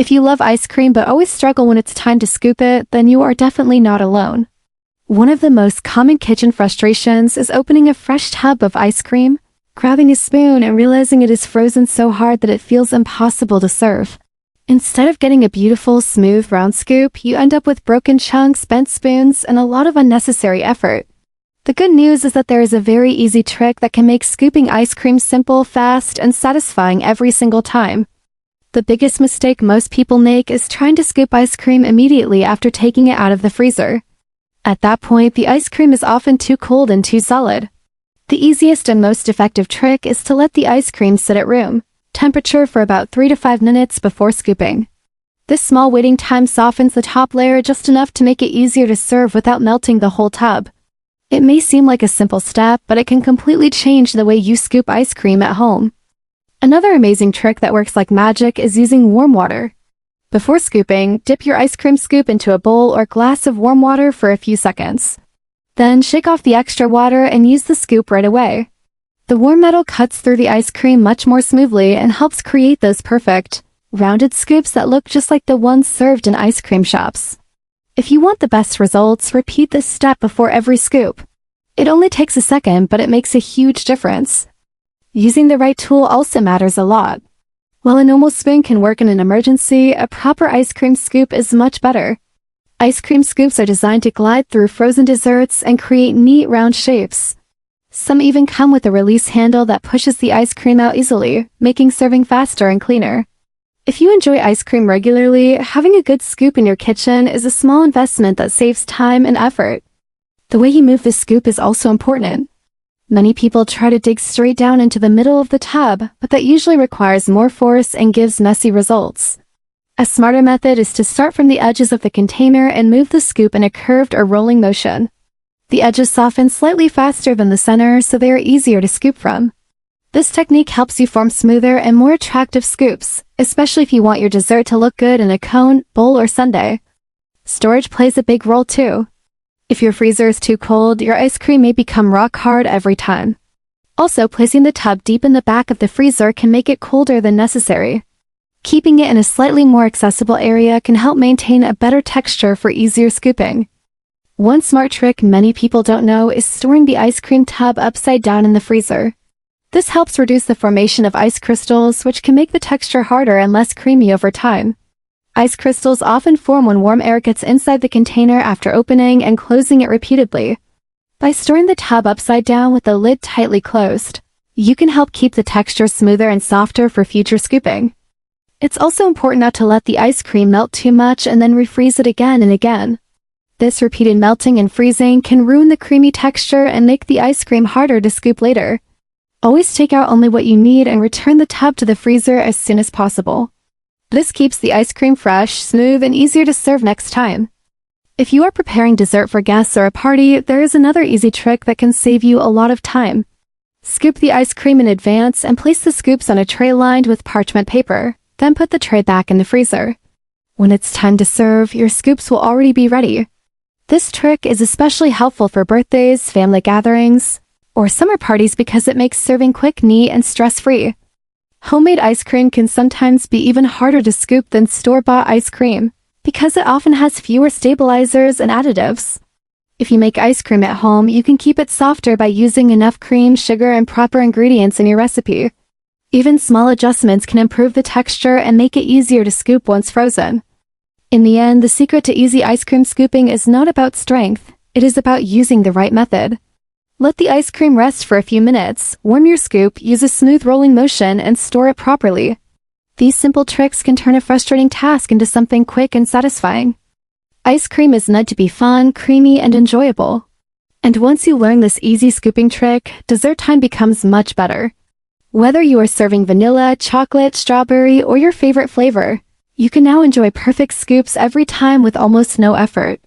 If you love ice cream but always struggle when it's time to scoop it, then you are definitely not alone. One of the most common kitchen frustrations is opening a fresh tub of ice cream, grabbing a spoon and realizing it is frozen so hard that it feels impossible to serve. Instead of getting a beautiful, smooth, round scoop, you end up with broken chunks, bent spoons, and a lot of unnecessary effort. The good news is that there is a very easy trick that can make scooping ice cream simple, fast, and satisfying every single time. The biggest mistake most people make is trying to scoop ice cream immediately after taking it out of the freezer. At that point, the ice cream is often too cold and too solid. The easiest and most effective trick is to let the ice cream sit at room temperature for about 3 to 5 minutes before scooping. This small waiting time softens the top layer just enough to make it easier to serve without melting the whole tub. It may seem like a simple step, but it can completely change the way you scoop ice cream at home. Another amazing trick that works like magic is using warm water. Before scooping, dip your ice cream scoop into a bowl or glass of warm water for a few seconds. Then shake off the extra water and use the scoop right away. The warm metal cuts through the ice cream much more smoothly and helps create those perfect, rounded scoops that look just like the ones served in ice cream shops. If you want the best results, repeat this step before every scoop. It only takes a second, but it makes a huge difference. Using the right tool also matters a lot. While a normal spoon can work in an emergency, a proper ice cream scoop is much better. Ice cream scoops are designed to glide through frozen desserts and create neat round shapes. Some even come with a release handle that pushes the ice cream out easily, making serving faster and cleaner. If you enjoy ice cream regularly, having a good scoop in your kitchen is a small investment that saves time and effort. The way you move the scoop is also important. Many people try to dig straight down into the middle of the tub, but that usually requires more force and gives messy results. A smarter method is to start from the edges of the container and move the scoop in a curved or rolling motion. The edges soften slightly faster than the center, so they are easier to scoop from. This technique helps you form smoother and more attractive scoops, especially if you want your dessert to look good in a cone, bowl, or sundae. Storage plays a big role too. If your freezer is too cold, your ice cream may become rock hard every time. Also, placing the tub deep in the back of the freezer can make it colder than necessary. Keeping it in a slightly more accessible area can help maintain a better texture for easier scooping. One smart trick many people don't know is storing the ice cream tub upside down in the freezer. This helps reduce the formation of ice crystals, which can make the texture harder and less creamy over time. Ice crystals often form when warm air gets inside the container after opening and closing it repeatedly. By storing the tub upside down with the lid tightly closed, you can help keep the texture smoother and softer for future scooping. It's also important not to let the ice cream melt too much and then refreeze it again and again. This repeated melting and freezing can ruin the creamy texture and make the ice cream harder to scoop later. Always take out only what you need and return the tub to the freezer as soon as possible. This keeps the ice cream fresh, smooth, and easier to serve next time. If you are preparing dessert for guests or a party, there is another easy trick that can save you a lot of time. Scoop the ice cream in advance and place the scoops on a tray lined with parchment paper, then put the tray back in the freezer. When it's time to serve, your scoops will already be ready. This trick is especially helpful for birthdays, family gatherings, or summer parties because it makes serving quick, neat, and stress-free. Homemade ice cream can sometimes be even harder to scoop than store-bought ice cream, because it often has fewer stabilizers and additives. If you make ice cream at home, you can keep it softer by using enough cream, sugar, and proper ingredients in your recipe. Even small adjustments can improve the texture and make it easier to scoop once frozen. In the end, the secret to easy ice cream scooping is not about strength, it is about using the right method. Let the ice cream rest for a few minutes, warm your scoop, use a smooth rolling motion, and store it properly. These simple tricks can turn a frustrating task into something quick and satisfying. Ice cream is meant to be fun, creamy, and enjoyable. And once you learn this easy scooping trick, dessert time becomes much better. Whether you are serving vanilla, chocolate, strawberry, or your favorite flavor, you can now enjoy perfect scoops every time with almost no effort.